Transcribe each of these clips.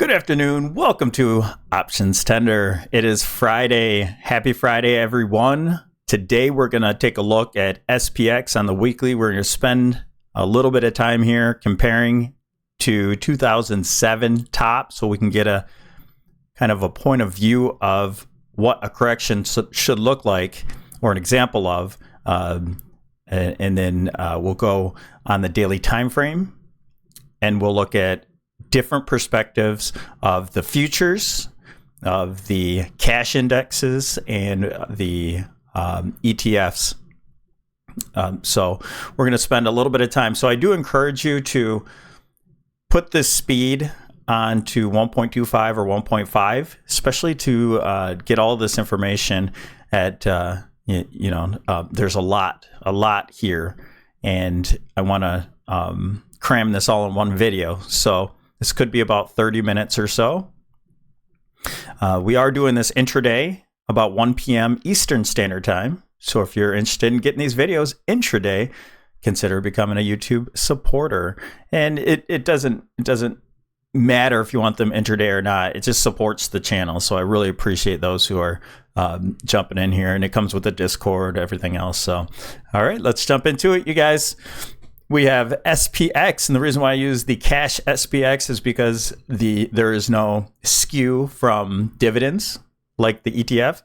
Good afternoon. Welcome to OptionsTender. It is Friday. Happy Friday, everyone. Today, we're going to take a look at SPX on the weekly. We're going to spend a little bit of time here comparing to 2007 top so we can get a kind of a point of view of what a correction should look like or an example of. And then we'll go on the daily time frame and we'll look at different perspectives of the futures, of the cash indexes, and the ETFs. So we're going to spend a little bit of time. So I do encourage you to put this speed on to 1.25 or 1.5, especially to get all this information at, there's a lot here, and I want to cram this all in one video. So this could be about 30 minutes or so. We are doing this intraday about 1 p.m. Eastern Standard Time. So if you're interested in getting these videos intraday, consider becoming a YouTube supporter. And it doesn't matter if you want them intraday or not. It just supports the channel. So I really appreciate those who are jumping in here. And it comes with the Discord, everything else. So, all right, let's jump into it, you guys. We have SPX, and the reason why I use the cash SPX is because there is no skew from dividends like the ETF,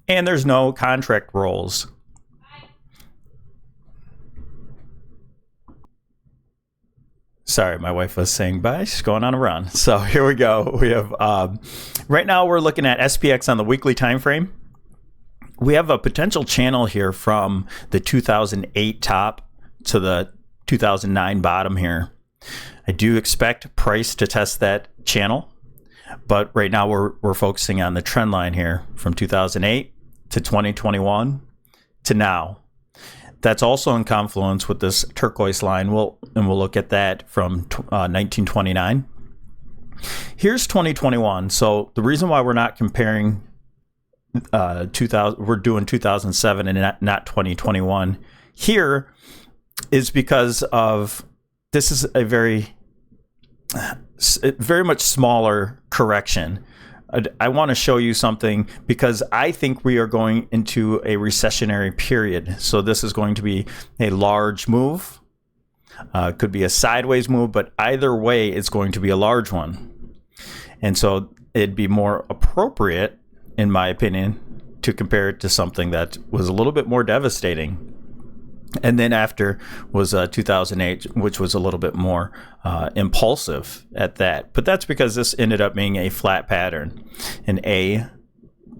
and there's no contract rolls. Sorry, my wife was saying bye. She's going on a run. So here we go. We have right now we're looking at SPX on the weekly time frame. We have a potential channel here from the 2008 top to the 2009 bottom here. I do expect price to test that channel, but right now we're focusing on the trend line here from 2008 to 2021 to now. That's also in confluence with this turquoise line. We'll look at that from 1929. Here's 2021. So the reason why we're not comparing 2000, we're doing 2007 and not 2021 here is because of this is a very much smaller correction. I want to show you something because I think we are going into a recessionary period. So this is going to be a large move. Could be a sideways move, but either way, it's going to be a large one. And so it'd be more appropriate, in my opinion, to compare it to something that was a little bit more devastating. And then after was 2008, which was a little bit more impulsive at that. But that's because this ended up being a flat pattern, an A,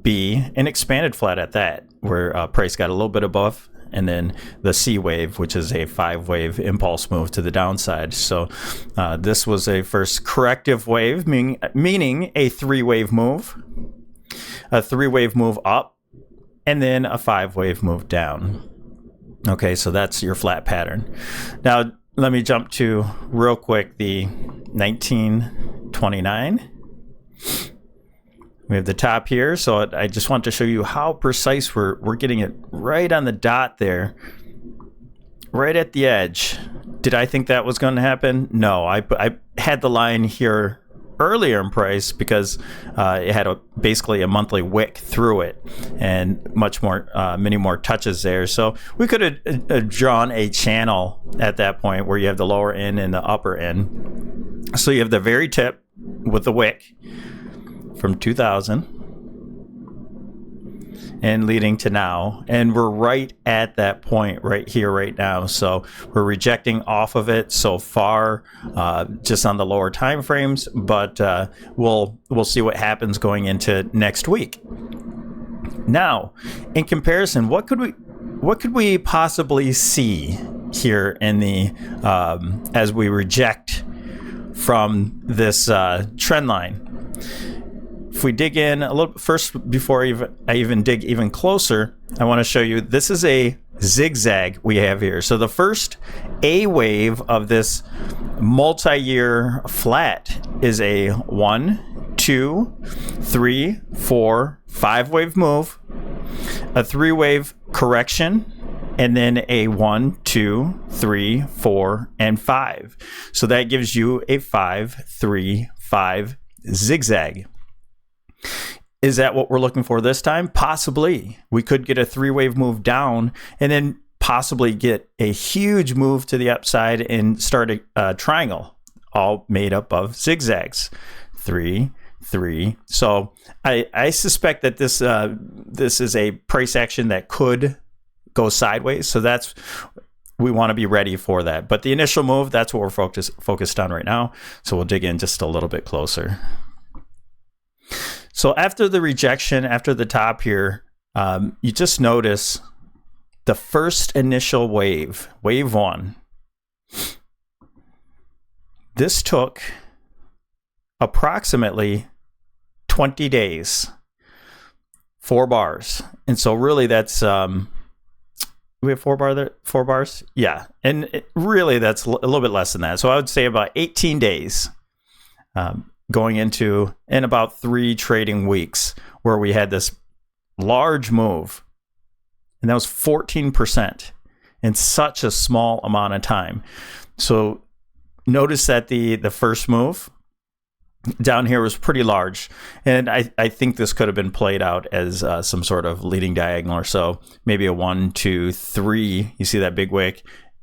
B, an expanded flat at that, where price got a little bit above, and then the C wave, which is a 5-wave impulse move to the downside. So this was a first corrective wave, meaning a 3-wave move, a 3-wave move up, and then a 5-wave move down. Okay, so that's your flat pattern. Now, let me jump to real quick the 1929. We have the top here, so I just want to show you how precise we're getting it right on the dot there, right at the edge. Did I think that was going to happen? No, I had the line here earlier in price because it had basically a monthly wick through it and much more many more touches there. So we could have drawn a channel at that point where you have the lower end and the upper end. So you have the very tip with the wick from 2000 and leading to now, and we're right at that point right here right now. So we're rejecting off of it so far, just on the lower time frames, but we'll see what happens going into next week. Now, in comparison, what could we possibly see here in the as we reject from this trend line? If we dig in a little first, before I even dig even closer, I want to show you this is a zigzag we have here. So the first A wave of this multi-year flat is a 1, 2, 3, 4, 5-wave move, a 3-wave correction, and then a 1, 2, 3, 4, and 5. So that gives you a 5, 3, 5 zigzag. Is that what we're looking for this time? Possibly. We could get a three-wave move down and then possibly get a huge move to the upside and start a triangle, all made up of zigzags. 3, 3. So I suspect that this is a price action that could go sideways. So we want to be ready for that. But the initial move, that's what we're focused on right now. So we'll dig in just a little bit closer. So after the rejection, after the top here, you just notice the first initial wave, wave 1. This took approximately 20 days, 4 bars. And so really that's, we have 4 bars? Yeah. And really that's a little bit less than that. So I would say about 18 days. Going into in about 3 trading weeks where we had this large move, and that was 14% in such a small amount of time. So notice that the first move down here was pretty large, and I think this could have been played out as some sort of leading diagonal or so, maybe a 1, 2, 3. You see that big wick,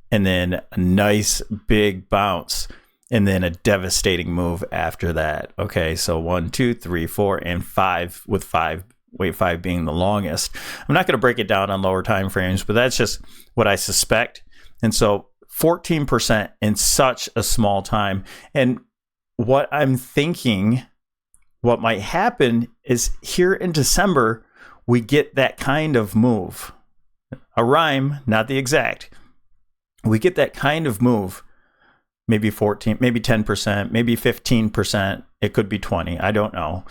and then a nice big bounce. And then a devastating move after that. Okay, so 1, 2, 3, 4, and 5, with wave 5 being the longest. I'm not going to break it down on lower time frames, but that's just what I suspect. And so 14% in such a small time. And what I'm thinking, what might happen is here in December, we get that kind of move. A rhyme, not the exact. We get that kind of move. Maybe 14, maybe 10%, maybe 15%. It could be 20. I don't know.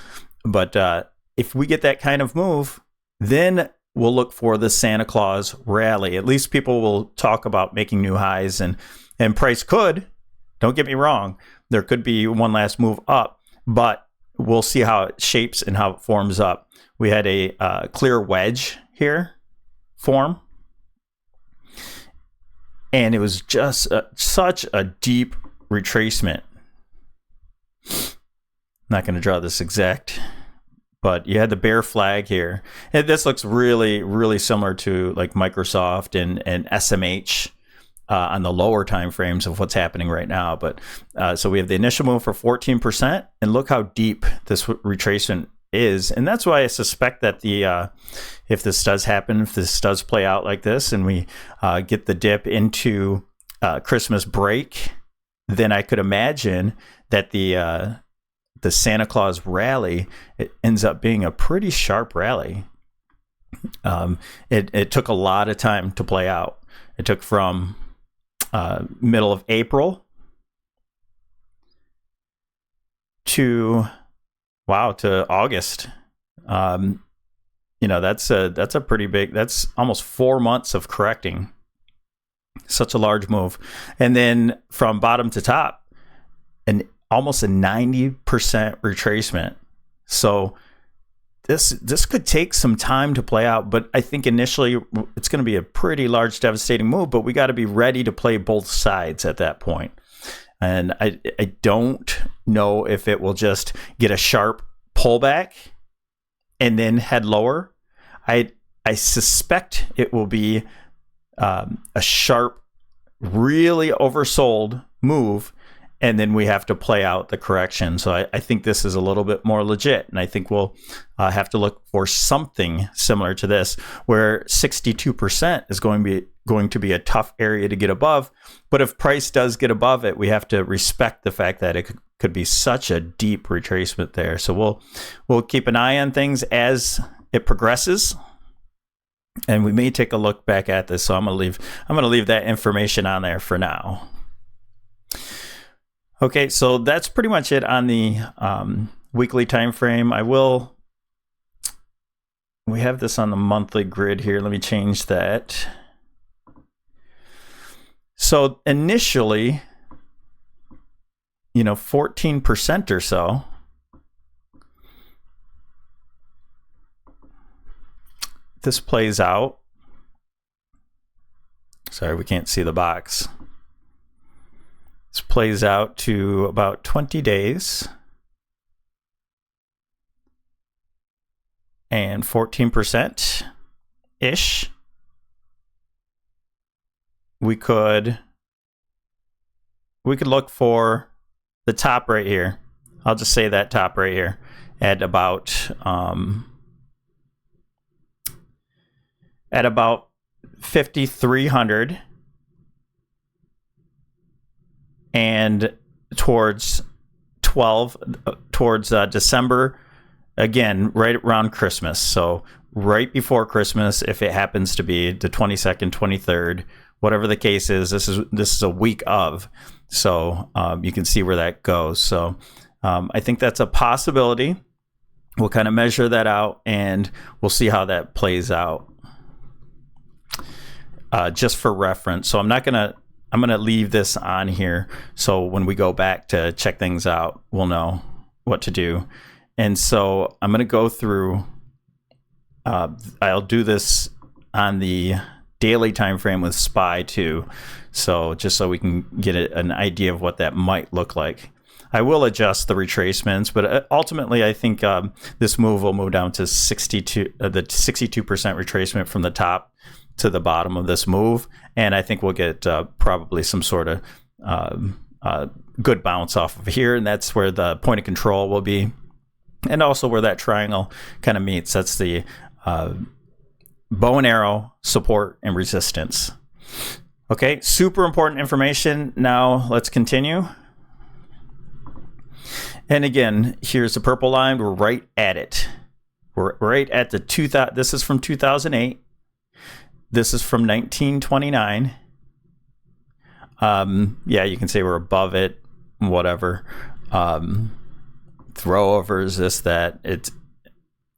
But if we get that kind of move, then we'll look for the Santa Claus rally. At least people will talk about making new highs, and price could, don't get me wrong, there could be one last move up, but we'll see how it shapes and how it forms up. We had a clear wedge here form. And it was just such a deep retracement. Not going to draw this exact, but you had the bear flag here. And this looks really, really similar to like Microsoft and SMH on the lower time frames of what's happening right now. But so we have the initial move for 14%, and look how deep this retracement is. And that's why I suspect that if this does happen, if this does play out like this, and we get the dip into Christmas break, then I could imagine that the Santa Claus rally, it ends up being a pretty sharp rally. It took a lot of time to play out. It took from middle of April to August. That's a pretty big, that's almost 4 months of correcting. Such a large move. And then from bottom to top, almost a 90% retracement. So this could take some time to play out, but I think initially it's going to be a pretty large, devastating move, but we got to be ready to play both sides at that point. And I don't know if it will just get a sharp pullback and then head lower. I suspect it will be a sharp, really oversold move, and then we have to play out the correction. So I think this is a little bit more legit, and I think we'll have to look for something similar to this, where 62% is going to be a tough area to get above. But if price does get above it, we have to respect the fact that it could be such a deep retracement there. So we'll keep an eye on things as it progresses, and we may take a look back at this. So I'm gonna leave that information on there for now. Okay, so that's pretty much it on the weekly time frame. We have this on the monthly grid here. Let me change that. So initially, 14% or so. This plays out. Sorry, we can't see the box. This plays out to about 20 days. and 14% ish. We could look for the top right here. I'll just say that top right here at about 5,300 and towards December, again, right around Christmas. So right before Christmas, if it happens to be the 22nd, 23rd, whatever the case is, this is a week of. So you can see where that goes. So I think that's a possibility. We'll kind of measure that out and we'll see how that plays out. Just for reference. So I'm gonna leave this on here. So when we go back to check things out, we'll know what to do. And so I'm gonna go through, I'll do this on the daily time frame with SPY too. So just so we can get an idea of what that might look like. I will adjust the retracements, but ultimately I think this move will move down to 62% retracement from the top to the bottom of this move. And I think we'll get probably some sort of good bounce off of here. And that's where the point of control will be. And also where that triangle kind of meets. That's the bow and arrow support and resistance. Okay, super important information. Now let's continue. And again, here's the purple line. We're right at it. We're right at the 2000. This is from 2008. This is from 1929. Yeah, you can say we're above it, whatever. Throwovers, this, that.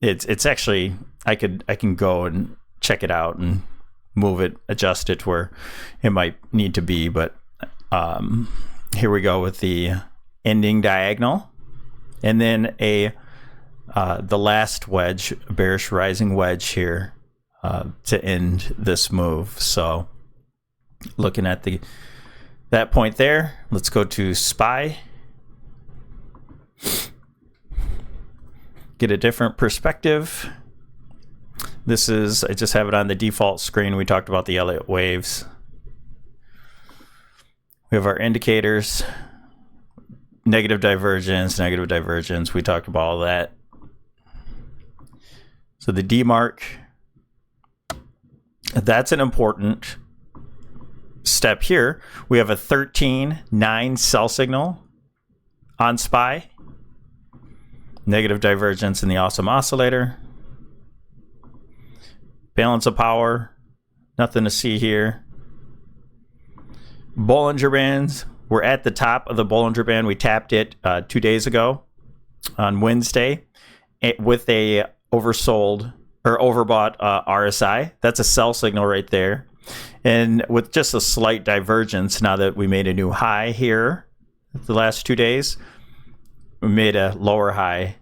It's actually, I can go and check it out and move it, adjust it to where it might need to be. But here we go with the ending diagonal, and then the last wedge, bearish rising wedge here. To end this move. So looking at that point there, let's go to SPY. Get a different perspective. This is, I just have it on the default screen. We talked about the Elliott waves. We have our indicators, negative divergence. We talked about all that. So the D mark, that's an important step here. We have a 13.9 sell signal on SPY. Negative divergence in the awesome oscillator. Balance of power, nothing to see here. Bollinger Bands, we're at the top of the Bollinger Band. We tapped it 2 days ago on Wednesday with a oversold or overbought RSI. That's a sell signal right there. And with just a slight divergence, now that we made a new high here the last 2 days, we made a lower high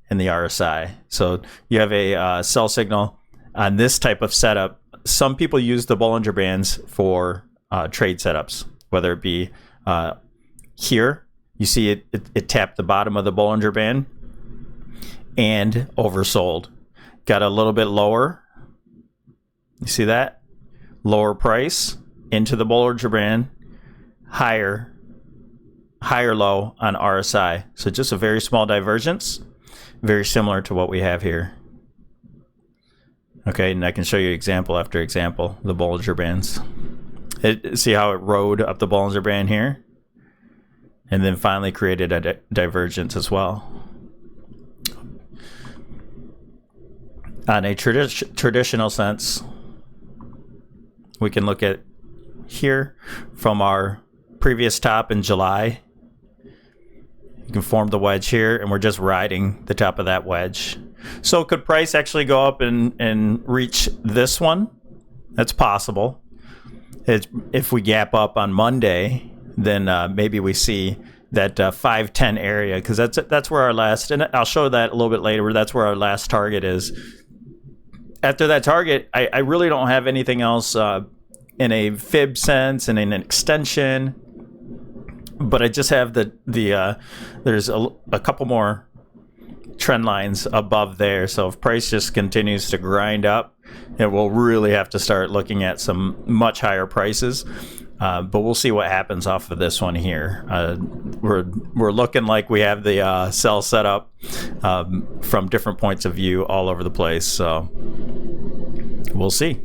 in the RSI. So you have a sell signal on this type of setup. Some people use the Bollinger Bands for trade setups, whether it be here, you see it tapped the bottom of the Bollinger Band and oversold. Got a little bit lower. You see that? Lower price into the Bollinger Band, higher low on RSI. So just a very small divergence, very similar to what we have here. Okay, and I can show you example after example, the Bollinger Bands. See how it rode up the Bollinger Band here? And then finally created a divergence as well. On a traditional sense, we can look at here from our previous top in July. You can form the wedge here, and we're just riding the top of that wedge. So could price actually go up and reach this one? That's possible. If we gap up on Monday, then maybe we see that 510 area, because that's where our last, and I'll show that a little bit later, where that's where our last target is. After that target, I really don't have anything else in a fib sense and in an extension, but I just have there's a couple more trend lines above there. So if price just continues to grind up, it will really have to start looking at some much higher prices. But we'll see what happens off of this one here. We're looking like we have the sell set up from different points of view all over the place. So we'll see.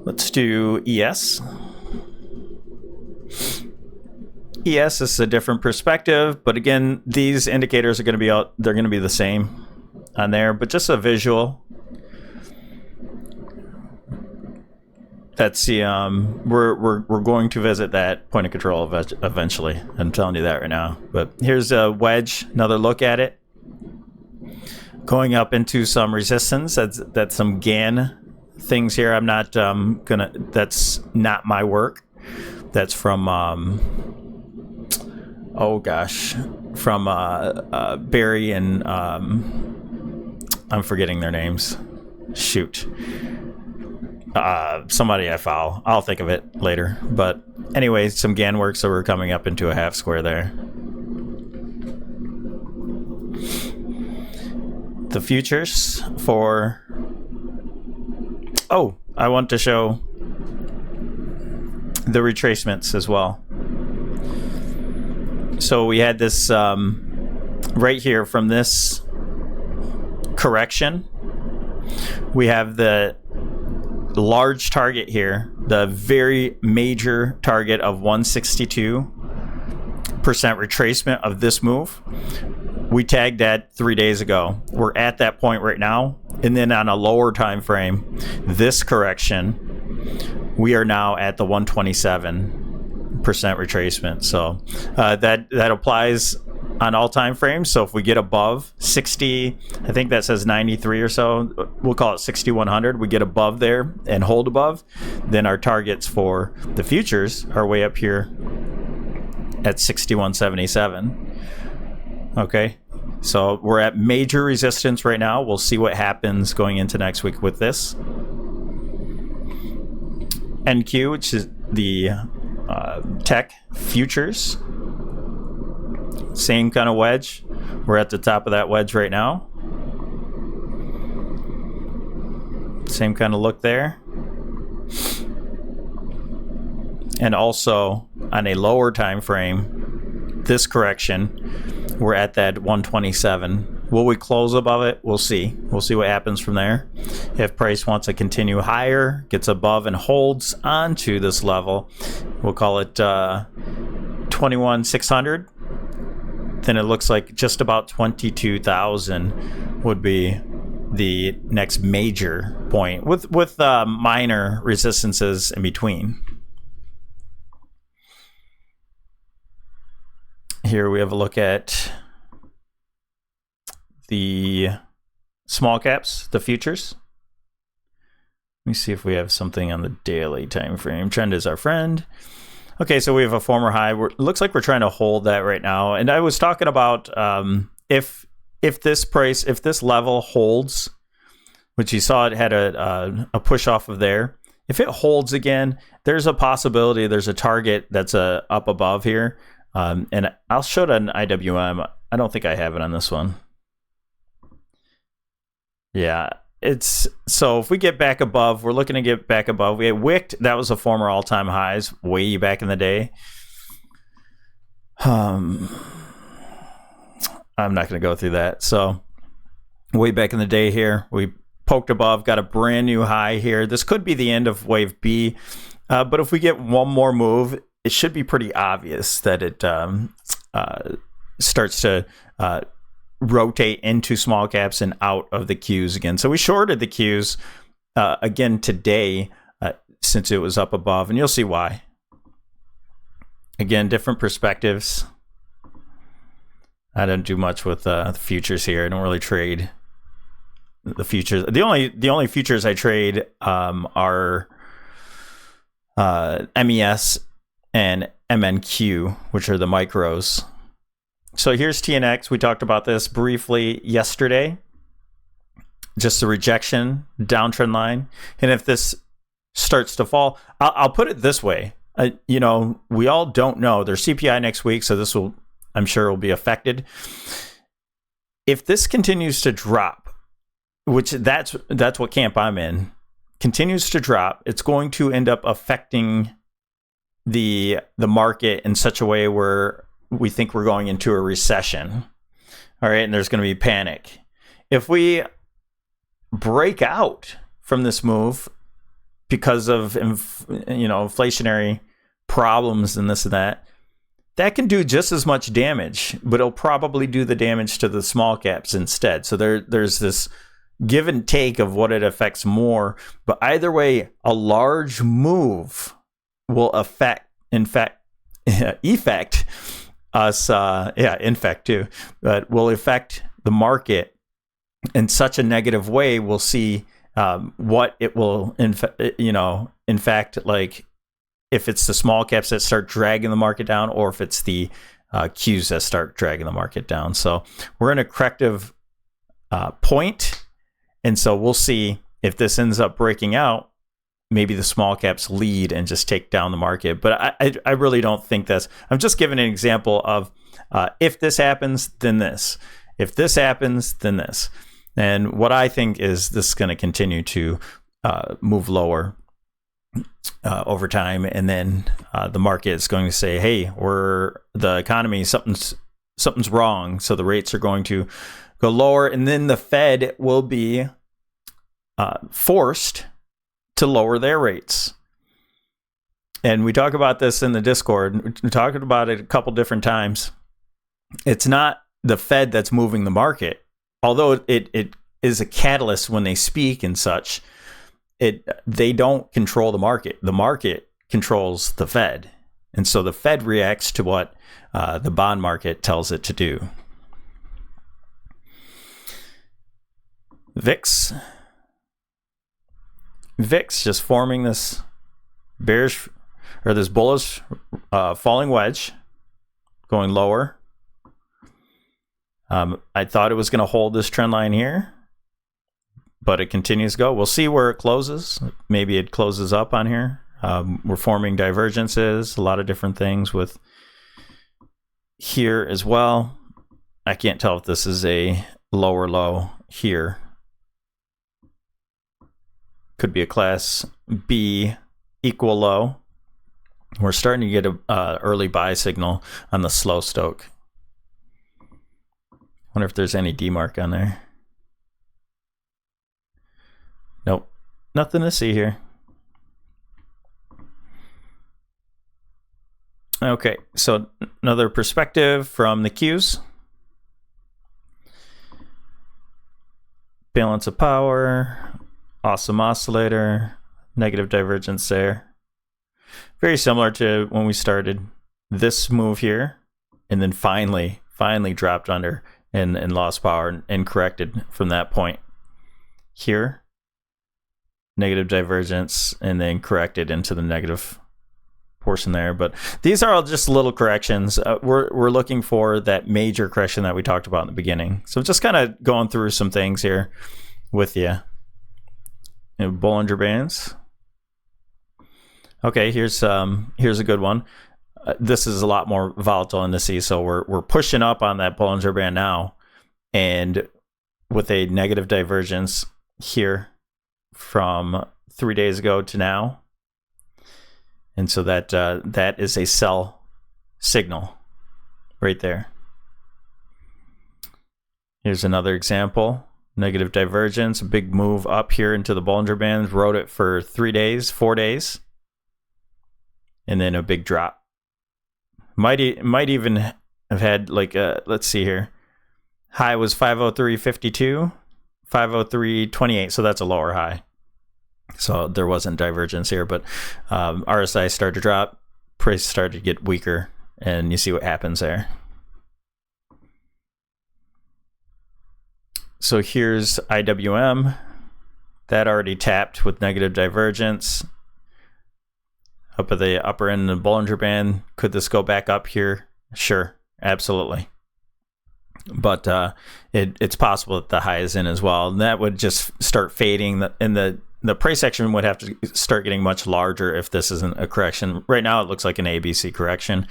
Let's do ES. ES is a different perspective, but again, these indicators are going to be out. They're going to be the same on there, but just a visual. That's the we're going to visit that point of control eventually. I'm telling you that right now. But here's a wedge. Another look at it. Going up into some resistance. That's some GAN things here. I'm not gonna. That's not my work. That's from oh gosh, from Barry and I'm forgetting their names. Shoot. Somebody I follow. I'll think of it later. But anyway, some GAN work, so we're coming up into a half square there. The futures for... Oh, I want to show the retracements as well. So we had this right here from this correction. We have the large target here, the very major target of 162% retracement of this move. We tagged that 3 days ago. We're at that point right now. And then on a lower time frame, this correction, we are now at the 127% retracement. So that applies on all time frames. So if we get above 60, I think that says 93 or so, we'll call it 6100. We get above there and hold above, then our targets for the futures are way up here at 6177. Okay, so we're at major resistance right now. We'll see what happens going into next week with this. NQ, which is the tech futures. Same kind of wedge. We're at the top of that wedge right now. Same kind of look there. And also on a lower time frame, this correction, we're at that 127. Will we close above it? We'll see. We'll see what happens from there. If price wants to continue higher, gets above and holds onto this level, we'll call it 21,600. Then it looks like just about 22,000 would be the next major point with minor resistances in between. Here we have a look at the small caps, the futures. Let me see if we have something on the daily time frame. Trend is our friend. Okay, so we have a former high. Looks like we're trying to hold that right now. And I was talking about if this level holds, which you saw it had a push off of there. If it holds again, there's a possibility there's a target that's up above here. And I'll show it on IWM. I don't think I have it on this one. Yeah. So if we get back above, we're looking to get back above. We had wicked, that was a former all-time highs way back in the day. I'm not going to go through that. So way back in the day here, we poked above, got a brand new high here. This could be the end of wave B. But if we get one more move, it should be pretty obvious that it starts to rotate into small caps and out of the Qs again. So we shorted the Qs again today since it was up above, and you'll see why. Again, different perspectives. I don't do much with the futures here. I don't really trade the futures. The only futures I trade are MES and MNQ, which are the micros. So here's TNX. We talked about this briefly yesterday. Just a rejection, downtrend line. And if this starts to fall, I'll put it this way. we all don't know. There's CPI next week, so this will, I'm sure, will be affected. If this continues to drop, which that's what camp I'm in, continues to drop, it's going to end up affecting the market in such a way where we think we're going into a recession. All right, and there's going to be panic. If we break out from this move because of inflationary problems and this and that can do just as much damage, but it'll probably do the damage to the small caps instead. So there's this give and take of what it affects more. But either way, a large move will effect us, infect too, but will affect the market in such a negative way. We'll see what it will, in fact, like if it's the small caps that start dragging the market down, or if it's the Qs that start dragging the market down. So we're in a corrective point, and so we'll see if this ends up breaking out. Maybe the small caps lead and just take down the market. But I really don't think that's... I'm just giving an example of if this happens, then this. If this happens, then this. And what I think is this is going to continue to move lower over time. And then the market is going to say, hey, the economy, something's wrong. So the rates are going to go lower. And then the Fed will be forced to lower their rates. And we talk about this in the Discord. We talked about it a couple different times. It's not the Fed that's moving the market, although it is a catalyst when they speak and such. They don't control the market. The market controls the Fed. And so the Fed reacts to what the bond market tells it to do. VIX just forming this bearish or this bullish falling wedge going lower. I thought it was going to hold this trend line here, but it continues to go. We'll see where it closes. Maybe it closes up on here. We're forming divergences, a lot of different things with here as well. I can't tell if this is a lower low here. Could be a class B equal low. We're starting to get a early buy signal on the slow stoke. Wonder if there's any DMARC on there. Nope, nothing to see here. Okay, so another perspective from the Qs. Balance of power. Awesome oscillator, negative divergence there. Very similar to when we started this move here, and then finally dropped under and lost power and corrected from that point. Here, negative divergence, and then corrected into the negative portion there. But these are all just little corrections. We're looking for that major correction that we talked about in the beginning. So just kind of going through some things here with you. Bollinger Bands. Okay, here's a good one. This is a lot more volatile indices, so we're pushing up on that Bollinger Band now, and with a negative divergence here from 3 days ago to now, and so that is a sell signal right there. Here's another example. Negative divergence, a big move up here into the Bollinger Band, rode it for 3 days, 4 days, and then a big drop. Might even have had like a, let's see here, high was 503.52, 503.28, so that's a lower high. So there wasn't divergence here, but RSI started to drop, price started to get weaker, and you see what happens there. So here's IWM. That already tapped with negative divergence. Up at the upper end of the Bollinger Band. Could this go back up here? Sure, absolutely. But it's possible that the high is in as well. And that would just start fading in the the price action would have to start getting much larger if this isn't a correction. Right now, it looks like an ABC correction,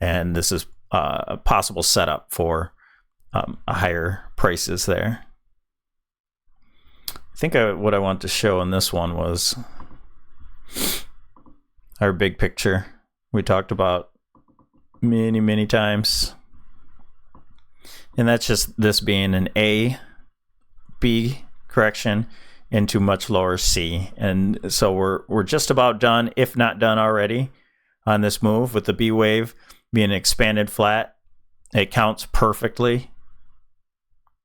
and this is a possible setup for higher prices there. I think what I want to show in this one was our big picture we talked about many times. And that's just this being an A, B correction into much lower C. And so we're just about done, if not done already, on this move with the B wave being expanded flat. It counts perfectly.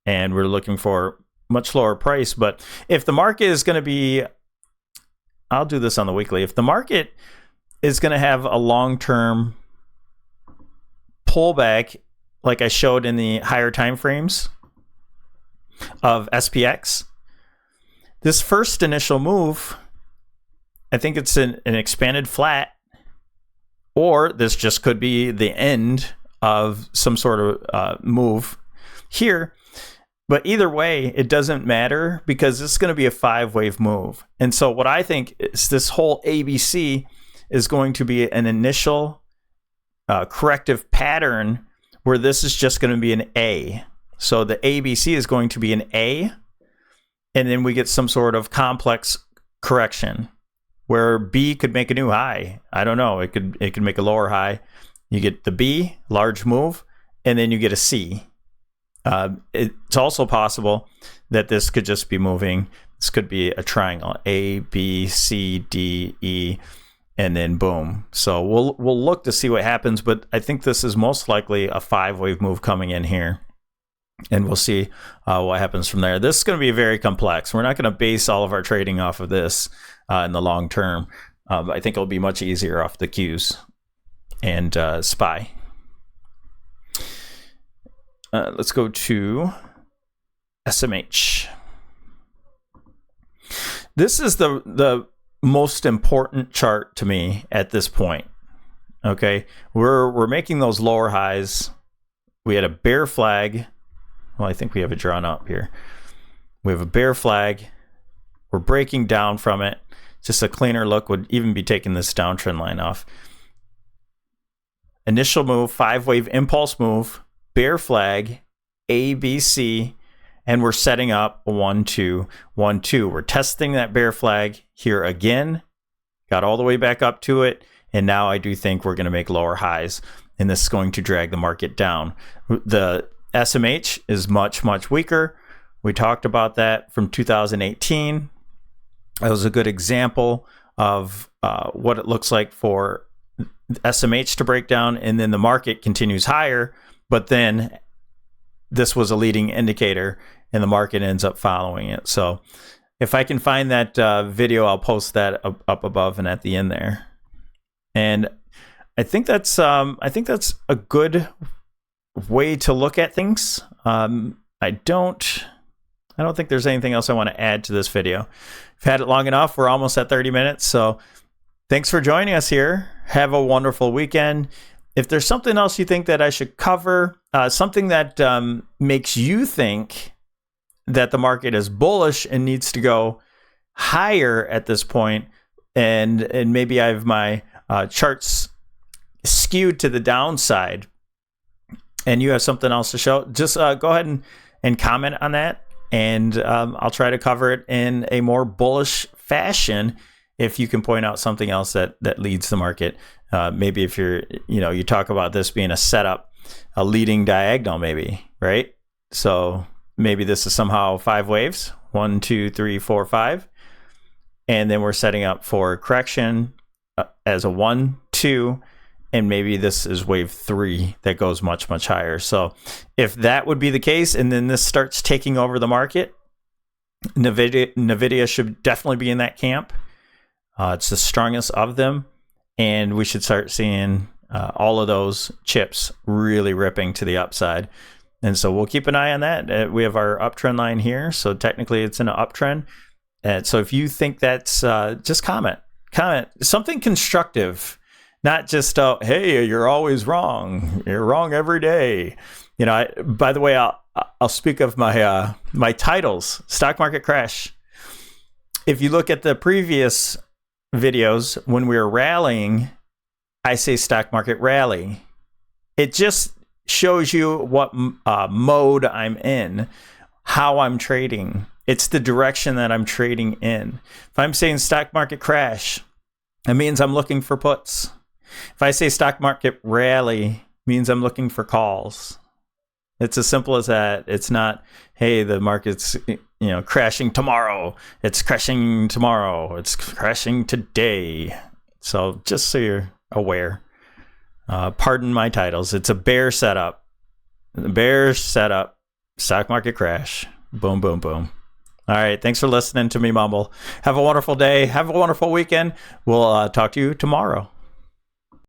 And we're looking for much lower price. But if the market is going to be, I'll do this on the weekly. If the market is going to have a long-term pullback, like I showed in the higher time frames of SPX, this first initial move, I think it's an expanded flat, or this just could be the end of some sort of move here. But either way, it doesn't matter because this is going to be a 5-wave move. And so what I think is this whole ABC is going to be an initial corrective pattern where this is just going to be an A. So the ABC is going to be an A, and then we get some sort of complex correction where B could make a new high. I don't know. It could make a lower high. You get the B, large move, and then you get a C. It's also possible that this could just be moving. This could be a triangle, A, B, C, D, E, and then boom. So we'll look to see what happens, but I think this is most likely a 5-wave move coming in here, and we'll see what happens from there. This is going to be very complex. We're not going to base all of our trading off of this in the long term. I think it'll be much easier off the Qs and SPY. Let's go to SMH. This is the most important chart to me at this point. Okay, we're making those lower highs. We had a bear flag. Well, I think we have it drawn up here. We have a bear flag. We're breaking down from it. Just a cleaner look would even be taking this downtrend line off. Initial move, 5-wave impulse move, bear flag, A, B, C, and we're setting up a 1, 2, 1, 2. We're testing that bear flag here again. Got all the way back up to it, and now I do think we're going to make lower highs, and this is going to drag the market down. The SMH is much weaker. We talked about that from 2018. That was a good example of what it looks like for SMH to break down, and then the market continues higher, but then this was a leading indicator and the market ends up following it. So if I can find that video, I'll post that up above and at the end there. And I think that's a good way to look at things. I don't think there's anything else I want to add to this video. I've had it long enough. We're almost at 30 minutes. So thanks for joining us here. Have a wonderful weekend. If there's something else you think that I should cover, something that makes you think that the market is bullish and needs to go higher at this point, and maybe I have my charts skewed to the downside, and you have something else to show, just go ahead and comment on that, and I'll try to cover it in a more bullish fashion if you can point out something else that leads the market. Maybe if you talk about this being a setup, a leading diagonal, maybe, right? So maybe this is somehow 5 waves, 1, 2, 3, 4, 5. And then we're setting up for correction as a 1, 2, and maybe this is wave 3 that goes much higher. So if that would be the case, and then this starts taking over the market, NVIDIA should definitely be in that camp. It's the strongest of them, and we should start seeing all of those chips really ripping to the upside. And so we'll keep an eye on that. We have our uptrend line here, so technically it's in an uptrend. And so if you think that's, just comment something constructive, not just hey, you're always wrong. You're wrong every day. By the way, I'll speak of my my titles: stock market crash, if you look at the previous videos, when we were rallying, I say stock market rally. It just shows you what mode I'm in, how I'm trading. It's the direction that I'm trading in. If I'm saying stock market crash, it means I'm looking for puts. If I say stock market rally, it means I'm looking for calls. It's as simple as that. It's not, hey, the market's crashing tomorrow. It's crashing tomorrow. It's crashing today. So just so you're aware. Pardon my titles. It's a bear setup. Bear setup. Stock market crash. Boom, boom, boom. All right. Thanks for listening to me mumble. Have a wonderful day. Have a wonderful weekend. We'll talk to you tomorrow.